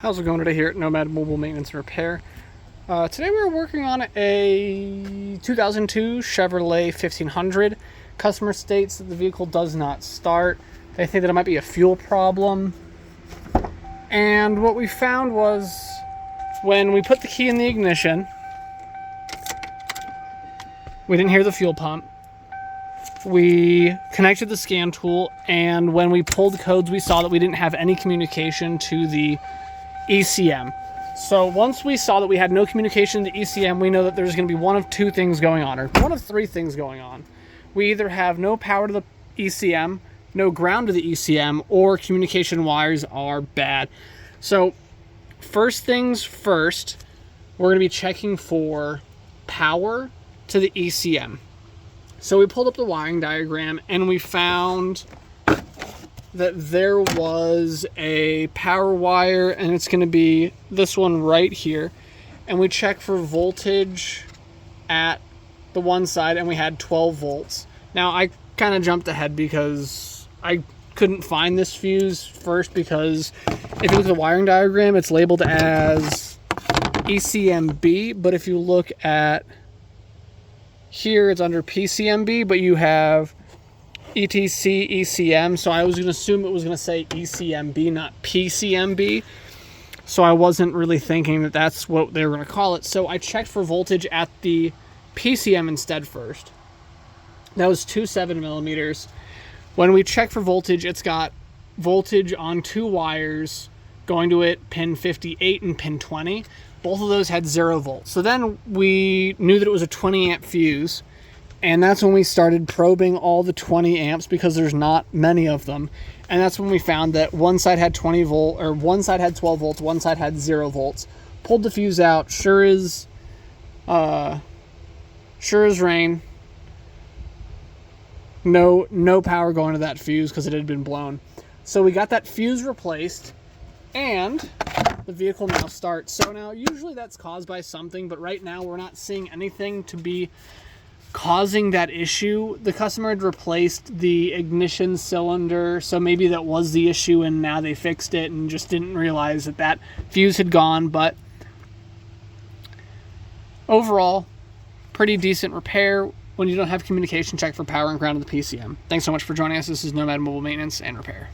How's it going today here at Nomad Mobile Maintenance and Repair? Today we're working on a 2002 Chevrolet 1500. Customer states that the vehicle does not start. They think that it might be a fuel problem. And what we found was when we put the key in the ignition, we didn't hear the fuel pump. We connected the scan tool, and when we pulled codes, we saw that we didn't have any communication to the ECM. So once we saw that we had no communication to ECM, we know that there's going to be one of two things going on, or one of three things going on. We either have no power to the ECM, no ground to the ECM, or communication wires are bad. So first things first, we're going to be checking for power to the ECM. So we pulled up the wiring diagram and we found that there was a power wire, and it's going to be this one right here. And we checked for voltage at the one side, and we had 12 volts. Now I kind of jumped ahead because I couldn't find this fuse first, because if you look at the wiring diagram, it's labeled as ECMB, but if you look at here, it's under PCMB, but you have ETC, ECM, so I was going to assume it was going to say ECMB, not PCMB. So I wasn't really thinking that that's what they were going to call it. So I checked for voltage at the PCM instead first. That was 2.7 millimeters. When we check for voltage, it's got voltage on two wires going to it, pin 58 and pin 20. Both of those had 0 volts. So then we knew that it was a 20 amp fuse. And that's when we started probing all the 20 amps, because there's not many of them. And that's when we found that one side had 20 volt, or one side had 12 volts, one side had 0 volts. Pulled the fuse out. Sure as rain. No power going to that fuse because it had been blown. So we got that fuse replaced, and the vehicle now starts. So now usually that's caused by something, but right now we're not seeing anything to be causing that issue. The customer had replaced the ignition cylinder, so maybe that was the issue and now they fixed it and just didn't realize that that fuse had gone. But overall, pretty decent repair. When you don't have communication, check for power and ground to the PCM. Thanks so much for joining us. This is Nomad Mobile Maintenance and Repair.